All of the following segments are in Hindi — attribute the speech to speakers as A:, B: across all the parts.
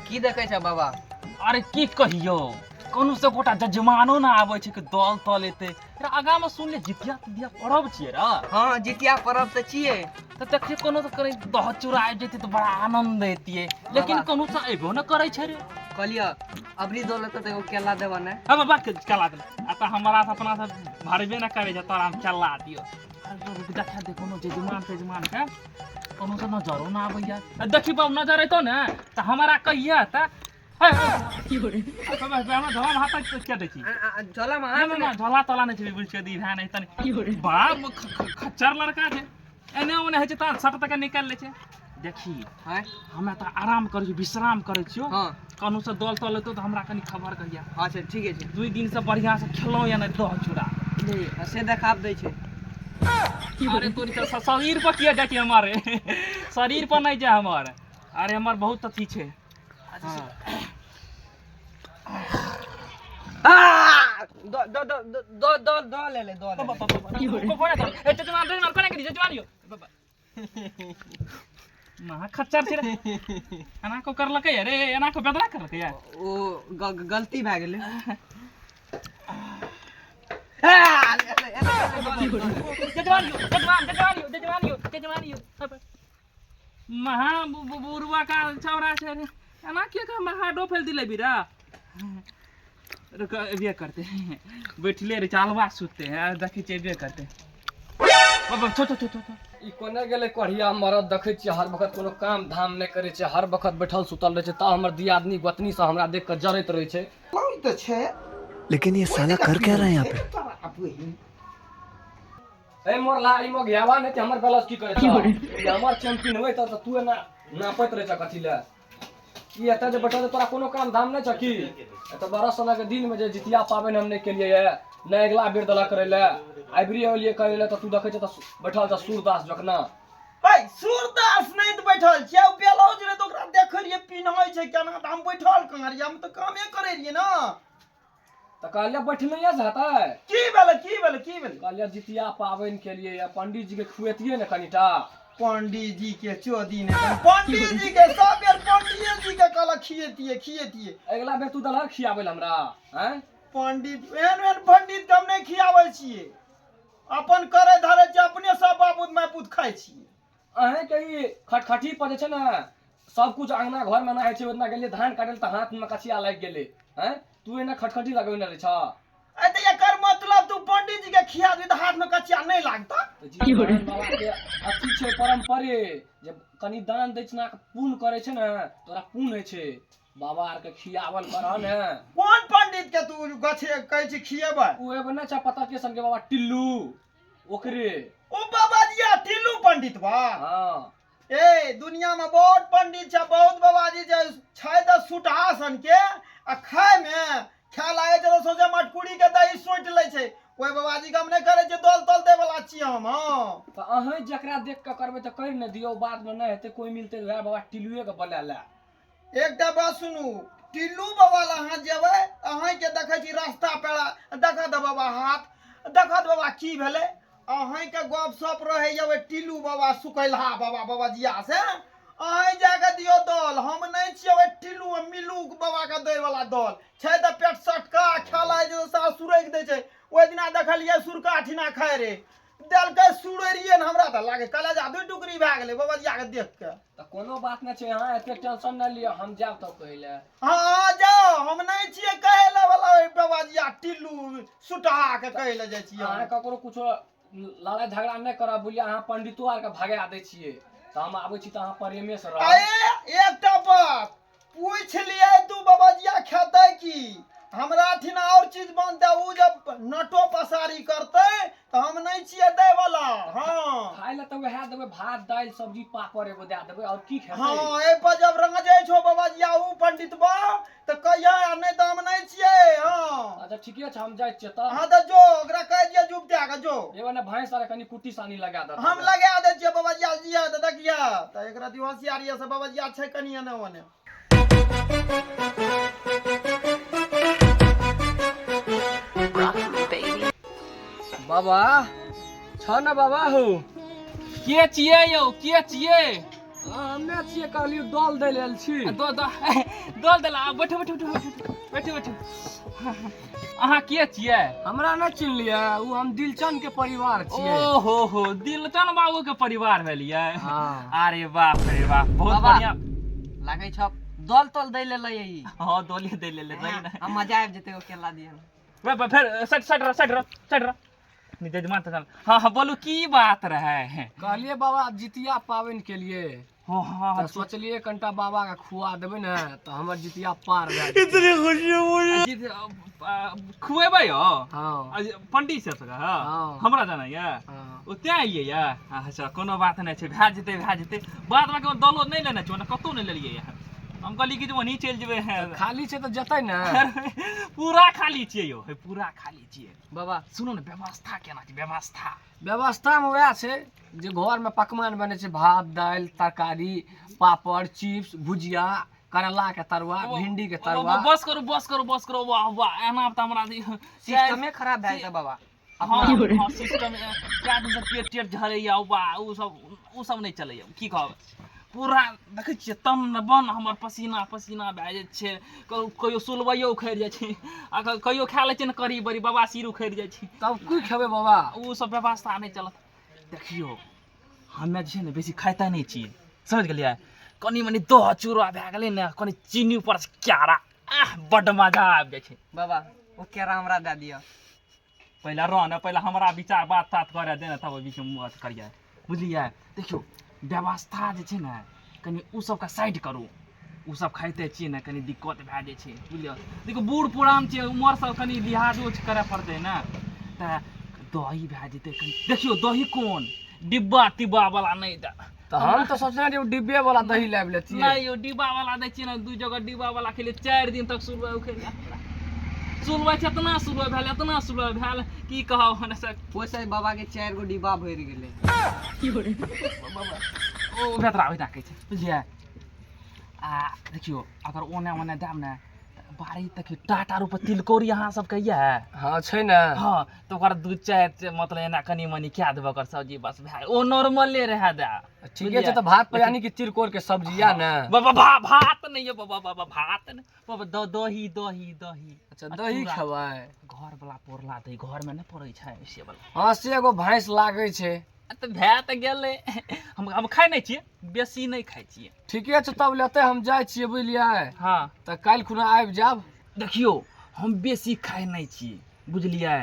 A: की देखे छ बाबा?
B: अरे की कहियो कोनो से गोटा जजमानो ना आवे छै कि दल तल एते आगा में सुन ले जितिया तितिया पर्व छियै रे।
A: हाँ जितिया पर्व तो छिए।
B: तो देखिए कोनो तो करे दह चूड़ा आबि जेते तो बड़ा आनंद एतिए लेकिन कोनो से एबो न करे छै रे।
A: कहलिए अबरी दौलत तो एगो केला देबा ने।
B: अब बात केला दे आ त हमरा से अपना से भरबे न करे छै तोरा हम केला दियो। अरे देखा दे कोनो जजमान तेजमान के कोनो से नजरो ना आबैया देखी बाब नजर एतो ने त हमरा कहिया त की हो रे हमरा धम हाथ क्या देखी
A: झोला में
B: ना झोला तला नहीं छै बुझ के दी है नहीं तनी की हो रे बड़ा खच्चर लड़का छै एने ओने है छै त सट तक निकाल ले छै। देखी
A: हैं
B: हमें त आराम करै छी विश्राम करै छियो।
A: हां
B: कोनो से दल तल एतो त हमरा कनी खबर कहिया।
A: अच्छा ठीक है।
B: 2 दिन से बढ़िया से खेलो या नहीं दह चूड़ा
A: ले से देखाब दै छै।
B: अरे तोरी तो शरीर पर किया जाके हमारे शरीर पर नहीं जा हमारे। अरे हमार बहुत अथी छे।
A: दो दो दो दो दो दो ले ले दो
B: की हो रे कोना तो ए जजमान कोना के जजमान यो ना खच्चर छे रे एना को करलकै रे एना को बेदरा करलकै यार
A: ओ गलती भ गेलै।
B: महा बुरुआ का छौरा छे रे एना के का महा डो फेल दिले बिरा रुक एबे करते बैठले रे चालवा सुते हैं देखि चेबे करते बाबा छो छो छो छो
C: ई कोने गेले कढ़िया मरद देखे छी हर वक्त कोनो काम धाम नहीं करे छै हर वक्त बैठल सुतल रहे छै ता हमर दियादनी गोतनी से हमरा देख के जरैत रहे छै।
A: तो छे
D: लेकिन ये साला कर क्या रहा है यहाँ पे?
C: ए मोर ला ई मो घ्यावा नहीं त हमर गलत की करे छ ई हमर चैंपियन होय त तू ना नापैत रहे छ कथि ले ई एत जे बैठल तोरा कोनो काम धाम नहीं छ की एत 12 साल के दिन में जे जितिया पाबन हम नहीं केलिए है न अगला बेर दला करे ले आइबरी ओलिए करे ले त तू देखे छ त बैठल छ सूरदास जकना।
E: भाई सूरदास नहीं तो बैठल छै ओ ब्लाउज रे तो ओकरा देखलिए पिन्है छै केना त हम बैठल कंगरिया में तो कामे करे रिए ना
C: त कहलिया बैठले या जाता
E: की भेले
C: कहलिया जितिया पाबन के लिए या पंडित जी के खुएतिए न कनिटा
E: पंडित जी के चोदी ने पंडित जी के सब बेर पंडित जी के कहला खिएतिए
C: अगला बेर तू दलहर खियाबे हमरा हैं
E: पंडित एहन पंडित हम नहीं खियाबै छिए अपन करे धरे छै अपने सब बाबूत मैं पुत खाइ छिए।
C: अहे के ई खटखटी पर जे छै ना सब कुछ अंगना घर में ना है छै उतना गेलिए धान काटल त हाथ में कछिया लाग गेले हैं तू एना खटखटी लगौने रे छ
E: ए त एकर मतलब तू पंडित जी के खिया दे त हाथ में कचिया नहीं लागता
C: की हो रे बाबा के अथी छै परंपरे जब कनी दान दै छै ना पुण्य करे छै ना तोरा पुण्य है छै बाबा आर के खियावल करन है।
E: कौन पंडित के तू गछे कहै छी खियेबै
C: उ एगो ना छ पता के सन के बाबा टिल्लू ओकरे
E: ओ बाबा जी टिल्लू पंडित बा।
C: हां
E: ए दुनिया में बहुत पंडित छै बहुत बाबाजी छै त सुटहा सन के आ खाय में खा लागे छै सोचे मटकुड़ी के दही सोट ले छै कोई बाबाजी काम नहीं करे छै दल तल दे वाला छी हम। हां
C: त अहे जकरा देख के करबे त कर न दियो बाद में नहीं हेते कोई मिलते वह बाबा टिल्लुए के बला ले
E: एकटा बात सुनू टिल्लू बाबा लहां जेबै अहाँ के देखै छी रास्ता पेड़ा देखा दे बाबा हाथ देखा दे बाबा की भेले अहाँ के गप सप रहे जब टिल्लू बाबा सुकैलहा बाबा जिया से अहाँ जाके दियो दल हम नहीं छिए टिल्लू मिल्लू बाबा के दे वाला दल छै त पेट सटका खेला जे सासुरक दे छै ओइ दिना देखलिए सुरका ठिना खाय रे देल के सुड़ेरिए न हमरा त लागे कलेजा दू टुकड़ी भए गेलै बाबा जिया के देख के।
C: त कोनो बात न छै हां एते टेंशन न लियो हम जाब त पहिले
E: हां जाओ हम नहीं छिए कहले वाला बाबा जिया टिल्लू सुटहा के कहले जाय छिए
C: अहाँ ककरो कुछो लड़ाई झगड़ा नहीं करब बोलिए अहाँ पंडितो आर के भगा दै छिए त हम आबै छी त अहाँ प्रेमे से रह।
E: ए एकटा बात पूछ लिए तू बाबा जिया खेतै की हमरा ठिना और चीज बनते उ जब नटो पसारी करते तो हम नहीं छिए दे वाला। हां
C: खाइ ल त वह देबे भात दाल सब्जी पापड़ एगो दे देबे और की खेतै।
E: हां ए पर जब रंग जाय छो बाबा जिया उ पंडित बा त कहिया नहीं त हम नहीं छिए। हां
C: अच्छा ठीके छ हम जाय छिए त
E: हां त जो ओकरा कह दिया जुबत्या के जो
C: एगो ने भैंस आर कनी कुट्टी सानी लगा दे
E: हम लगा दे छिए बाबा जिया त देखिया त एकरा दिवसियारिया से बाबा जिया छै कनिया न ओने
C: बाबा छ न बाबा हो
B: के छिए यो के छिए
C: हमे छिए कहलियो दल दै लेल छी।
B: दो दो दो देला बैठो बैठो बैठो बैठो बैठो। अहाँ के छियै?
C: हमरा नहीं चिन्हलिए, उ हम दिलचंद के परिवार छिए।
B: ओहो हो दिलचंद बाबू के परिवार भेलियै।
C: हाँ।
B: अरे बाप रे बाप बहुत
A: बाबा।
B: बढ़िया।
A: लागे छ दल तल दै ले ई।
B: हां दोली दे ले रही ना।
A: अब मजा आबि जेतै ओ केला दियन।
B: वे फिर सट नहीं जजमान तो हाँ हाँ बोलू की बात रहे।
C: कहलिए बाबा जितिया पावन के लिए
B: हाँ हाँ
C: तो सोचलिए कंटा बाबा का खुआ देबे ना तो हमर जितिया पार भए।
B: इतनी खुशी हुई खुएबै हो।
C: हाँ
B: पंडित से सका
C: हाँ।
B: हमरा जाना ये
C: हाँ।
B: ओते आइए या अच्छा कोनो बात नहीं छै भए जेतै बाद में दलो नहीं लेना छै कतौ नहीं लेलिए या हम कहली कि जो नहीं चल जेबे है
C: खाली छै तो जतै ना।
B: पूरा खाली छियै यो पूरा खाली छियै।
A: बाबा
B: सुनो ने व्यवस्था केना छै व्यवस्था?
C: व्यवस्था में वह छै जे घर में पकवान बने छै भात दाल तरकारी पापड़ चिप्स भुजिया करला के तरुआ भिंडी के तरुआ।
B: बस करो वाह वाह एना त हमरा
A: सिस्टमे खराब भए जेतै बाबा।
B: हां सिस्टम क्या दिन से पेट झरैया उ सब नहीं चलैया की कहब पूरा देखै छियै तन बन हमर पसीना पसीना भए जाइ छै। कहियो सुलबैयो उखड़ि जाइ छै आ कहियो खा लै छै ने करी बड़ी बाबा सिर उखड़ि जाइ छै।
C: तब की खेबै बाबा?
B: उ सब व्यवस्था नहीं चलत। देखियो हमे जे छै ने बेसी खाइते नहीं छियै समझ गेलियै। कनी मनी दह चूड़ा भए गेलै ने कनी चीनी ऊपर से क्यारा बड्ड मजा आबि जाइ छै।
A: बाबा ओ केरा हमरा दे दियो।
B: पहले रह ने पहले हमरा विचार बात तात करे दे ने तब बीच में मुँह करिए बुझलिए। देखियो व्यवस्था जे छै ने कनी उ सब का साइड करू उ सब खाइते छियै ने कनी दिक्कत भए जाइ छै बुझलिए। देखियो बूढ़ पुरान छै उमर सब कनी लिहाजो करे पड़तै ने तऽ दही भए जेतै कनी। देखियो दही कोन डिब्बा तिब्बा वाला नहीं दे
C: तो हम तो सोचना जे डिब्बे वाला दही लाबि लेतिए।
B: नहीं यो डिब्बा वाला दै छियै ने दू जगह डिब्बा वाला खेले 4 दिन तक सुलबै उखड़ि सुलबै छै इतना सुलबै भेल की कहब ने सर।
A: ओइसे बाबा के 4 गो डिब्बा भरि गेलै।
B: ओ भेतरा होई राखै छै बुझलिए। आ देखियो अगर ओने ओने दाम ने बारी तक टाटा रूप तिलकोरी अहाँ सब कहिया
C: हाँ छै ना।
B: हाँ तो ओकर 2-4 मतलब एना कनी मनी क्या देबो कर सब्जी बस भए ओ नॉर्मले रह दे।
C: ठीके छै तो भात पे यानी कि तिलकोर के सब्जी या ना।
B: बाबा भात नहीं है बाबा भात नहीं बाबा दही दही दही।
C: अच्छा दही खेबै
B: घर वाला पोरला दही घर में नहीं पड़ै छै से वाला।
C: हाँ से एगो भैंस लागे छै
B: तो भए तऽ गेलै हम खाइ नहीं छियै बेसी नहीं खाइ छियै।
C: ठीके छै तब लेते हम जाइ छियै बुझलिए।
B: हाँ
C: तो काल्हि खुना आबि जाब।
B: देखियो हम बेसी खाइ नहीं छियै बुझलिए।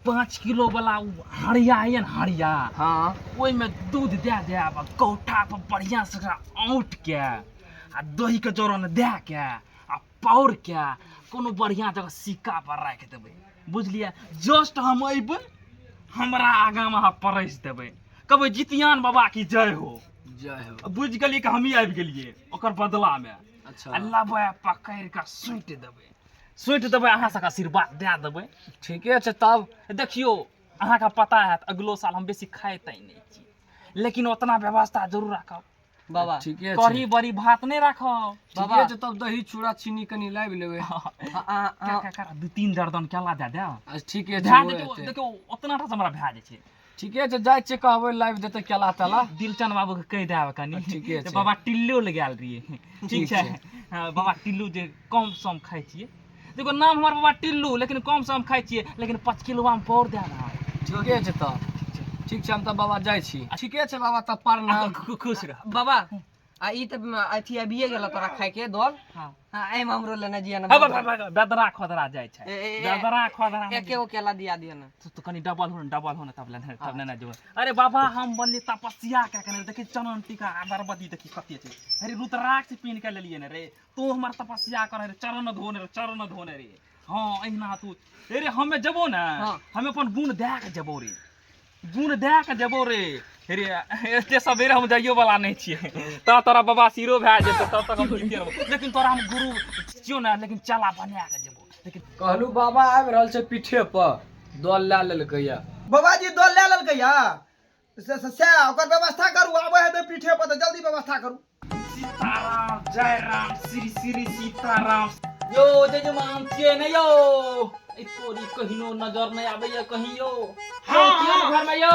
B: 5 किलो वाला हड़िया है ना हड़िया
C: हाँ
B: ओहि में दूध दे देब कौठा पर बढ़िया से औंट के आ दही के जोरन दे के आ पौर के कोनो बढ़िया जगह सिक्का पर राख देबै बुझलिए। जस्ट हम अइबै हमरा आगा में अहाँ परस देबै कहबै जितियान बाबा की जय हो।
C: जय हो।
B: बुझ गेलिए कि हम ही आबि गेलिए ओकर बदला में।
C: अच्छा
B: अल्लाह पकड़ के सुइट देबै अहाँ सबके आशीर्वाद दे देबै।
C: ठीके छै तब।
B: देखियो अहाँ का पता है अगलो साल हम बेसी खाइते नहीं छी लेकिन उतना व्यवस्था जरूर राखब
A: बाबा
C: ठीके छै।
B: कढ़ी बड़ी भात नहीं राखब
C: ठीके छै तब दही चूड़ा चीनी कनी लाबि लेबै।
B: का 2-3 दर्जन केला दे दे
C: ठीके
B: भए
C: छै।
B: जेतै देखियो उतना टा हमरा भए जाइ छै।
C: ठीके छै जाइ छियै कहबै लाबि देतै केला तेला।
B: दिलचंद बाबू के कहि देब कनी
C: ठीके छै।
B: बाबा टिल्लो लगायल रहिए ठीक छै। हाँ, बाबा टिल्लू जे कम सम खाइ छियै देखो नाम हमर बाबा टिल्लू लेकिन कम सम खाइ छियै लेकिन 5 किलो में पौर दे रहा।
C: ठीके छै तब। ठीक छै हम तब बाबा जाइ छी। ठीके छै बाबा तब प्रणाम।
B: खुश रह
A: बाबा आ ई त अथी अबिए गेल तोरा खाइ के दल।
B: हाँ
A: एम हमरो लेने जिया ना।
B: बेदरा खोदरा जाइ छै बेदरा खोदरा
A: एके गो केला दिया दिया ना।
B: तो कनी डबल हो ना तब लेने जो। अरे बाबा हम बनली तपस्या क्या करे देखी चनन टीका अगरबत्ती देखी कते छै। अरे रुद्राक्ष पीन के लेलिए ने रे तू हमर तपस्या करे रे चरण धोने रे। हाँ अहिना तू अरे हमें जबो ना हमें अपन गुण दे के जबो रे रे एते सबेरे हम जाइयो वाला नहीं छिए ता तोरा बाबा सिरो भए जेतै तब तक हम जीते रहब लेकिन तोरा हम गुरु छियो ना लेकिन चला बना के जेबो लेकिन
C: कहलू बाबा आबि रहल छै पीठे पर दल ला लेलकै या।
E: बाबाजी दल ले लेलकै या से ओकर व्यवस्था करू आबै है तो पीठे पर तो जल्दी व्यवस्था करू।
B: सीताराम जय राम श्री श्री सीताराम। यो जजमान छियै ने यो ए तोरी कहिनो नजर नहीं आबैया कहीं यो। हाँ, घर में यो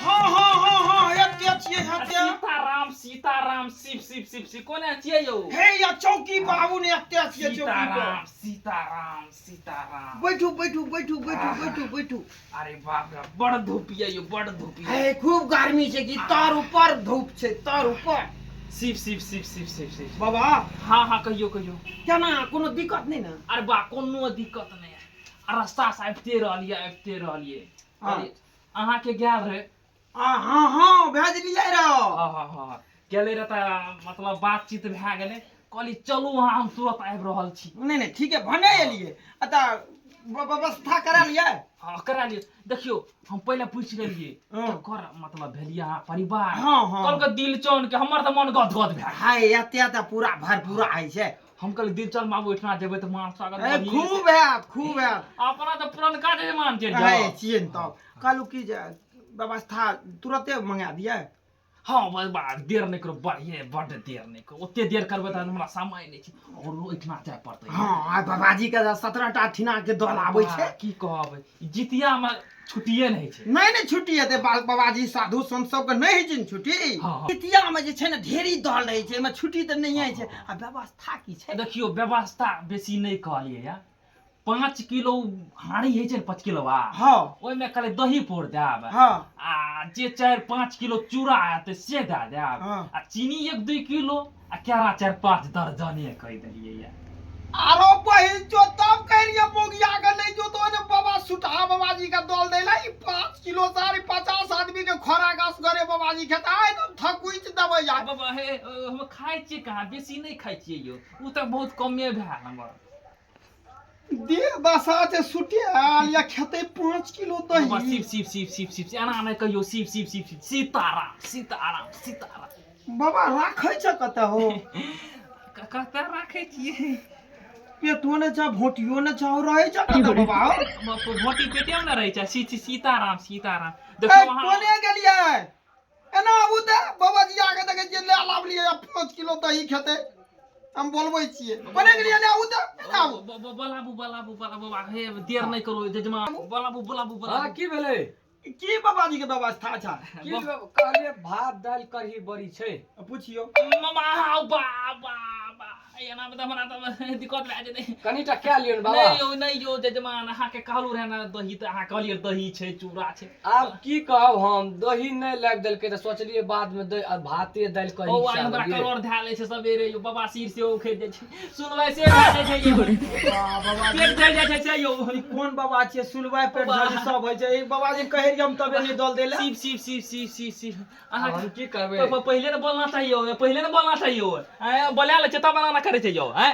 E: हाँ हाँ हाँ हाँ एक छियै हते
B: सीताराम सीताराम शिव शिव शिव शिव कोने छियै यौ
E: हे या चौकी बाबू ने हते छियै चौकी पर
B: सीताराम सीताराम सीताराम
E: बैठू बैठू बैठू बैठू बैठू बैठू
B: अरे बाप रे बड़ धूप ये यो बड़ धूप ये
E: हे खूब गर्मी छै कि तार ऊपर धूप छै तार ऊपर
B: शिव शिव शिव शिव शिव शिव
E: बाबा
B: हाँ हाँ कहियो कहियो
E: केना कोनो दिक्कत नहीं ना
B: अरे बा कोनो दिक्कत नहीं है रास्ता से आबिते रहलिए
E: हाँ।
B: अहाँ के गेल रहे
E: हाँ हाँ भेज लियै रहो
B: हाँ हाँ हाँ गेले रहे त मतलब बातचीत भए गेले कहली चलू वहाँ हम तुरंत आबि रहल छी
E: नहीं नहीं ठीक है भने एलिए अता व्यवस्था करा लियै
B: हाँ करा लियो देखियो हम पहले पूछ लेलिए
E: हाँ।
B: कर मतलब भेलिए अहाँ परिवार
E: हाँ, हाँ।
B: कल के दिल चौन के हमर त मन गदगद भए गेल।
E: हाय एते त पूरा भरपूरा आइ छै
B: हम कहली दिल चौन बाबू इतना जेबै त मान स्वागत
E: ए,
B: बढ़िए
E: खूब है खूब है
B: अपना त पुरनका जमान चलि
E: हाय
B: जाओ
E: छियै न तब कहलू की जे व्यवस्था तुरंते मंगा दियै
B: हाँ बस बा देर नहीं करो बढ़िए बड़ देर नहीं करो ओते देर करबे त हमरा समय नहीं छै और इतना जाय पड़तै
E: हाँ आ बाबाजी के 17टा ठिना के दल आबै छै
B: की कहबै जितिया में छुट्टिए नहीं छै
E: नहीं नहीं छुट्टी हेतै बाबाजी साधु संत सबके नहीं होइ छै न छुट्टी
B: हाँ, हाँ।
E: पितिया में जे छै ने ढेरी दल रहै छै एमे छुट्टी त नहीं होइ छै आ व्यवस्था की छै
B: देखियो व्यवस्था बेसी नहीं कहलिए या 5 किलो हाड़ी है छै 5 किलो
E: हाँ
B: ओइ में खाली दही पोड़ देब
E: हाँ
B: आ जे 4-5 किलो चूड़ा आते से दे देब
E: हाँ।
B: आ चीनी 1-2 किलो आ केरा 4-5 दर्जने कह देलिए या
E: आरो बहिन जो तब कहिए मोगिया के नहीं जो तो ने बाबा सुठा बाबाजी का दल देला 5 किलो सारी 50 आदमी के खोरा गास करे बाबाजी खेता एकदम थकुइच देबै यार
B: बाबा हे हम खाइ छियै कहाँ बेसी नहीं खाइ छियै यो उ त बहुत कमे भए हमर
E: देह दशा से सुटे आल या खेते 5 किलो
B: बाबा
E: दही
B: शिव शिव शिव शिव शिव एना नहीं कहियो शिव शिव शिव शिव सीताराम सीताराम सीताराम
E: बाबा राखै छ कत हो
B: कतऽ राखै छियै
E: पेटो ने छ भोटियो ने छ रहै छ कत बाबा हो
B: भोटी पेटे में न रहै छै सीताराम सीताराम
E: ए
B: देखो वहाँ
E: कोने गेलियै एना आबू त बाबाजी आके देखे जे ले लावलियै 5 किलो दही खेते हम बोलबै छियै कोने गेलियै ने आबू त एना आबू
B: बलाबू हे देर नहीं करो जजमान बलाबू
C: हाँ की भेलै
E: की बाबाजी के व्यवस्था छ
C: की कहलिए भात दाल कढ़ी बड़ी छै
E: पूछियो
B: मामा बाबा एना में त हमरा त दिक्कत भए जेतै
C: कनिटा क्या लियन बाबा
B: नहीं यो जजमान अहाँ के कहलू रहे ना दही त अहाँ कहलियै दही छै चूड़ा छै
C: आब की कहब हम दही नहीं लाग देलकै त सोचलिए बाद में भाते दाल कढ़ी
B: ओ आई हमरा करोड़ धै ले छै सबेरे यो बाबा सिर से ओ खेत जाइ छै सुनबै से भए जाइ छै यो पेट चढ़ि जाइ छै से यो
E: कोन बाबा छियै सुनवाई पेट झड़ी सब होइ छै ई बाबाजी कहै रहियै हम तबे नहीं दल देले
B: शिव शिव शिव शिव शिव शिव अहाँ
C: हम की करबै
B: पहले न बोलना चाहिए पहले न बोलना चाहिए बोला ले चेता बनाना करे छै यो हैं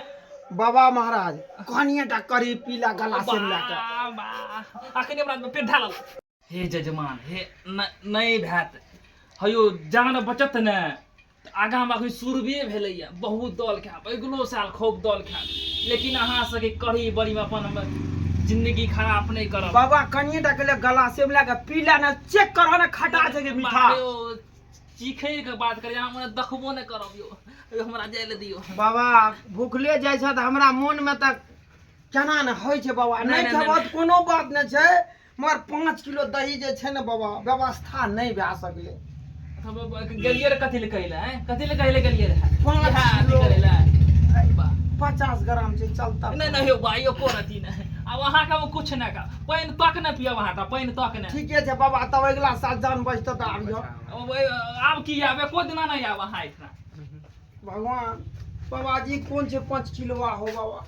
E: बाबा महाराज कहानिया टा करी पीला गला से लेके
B: आखिर हमरा पेट ढालल हे जजमान हे नहीं भैत हयो जान बचत ने आगा में सुरबे भेलैया बहुत दल खाब अगलो साल खूब दल खाब लेकिन अहाँ सबके कढ़ी बड़ी में अपन जिंदगी खराब नहीं करब
E: बाबा कनिया टा के गला से लेके पीला ना चेक करो ना खटा छै के मीठा
B: चीखे के बात करे हमरा देखबो नहीं करब यो हमरा जाय ले दियो
E: बाबा भूखले जाइ छ त हमरा मन में त केना न होइ छै बाबा नहीं खेबत कोनो बात न छै मगर 5 किलो दही जे छै न बाबा व्यवस्था नहीं भए सकले
B: गेलिए रे कथि ले कहले हैं कथि ले कहले गेलिए रे
E: 5 किलो
B: करे ला
E: 50 ग्राम से चलता
B: नहीं नहीं हो भाई यो कोरती नहीं अब वहां का कुछ ना का पानी तक न पिया वहां का पानी तक न
E: ठीके छै बाबा तब अगला साल जान बचत त आबियो
B: अब की आवे को दिना नहीं आ वहां इतना
E: भगवान बाबाजी कौन से 5 किलो हो बाबा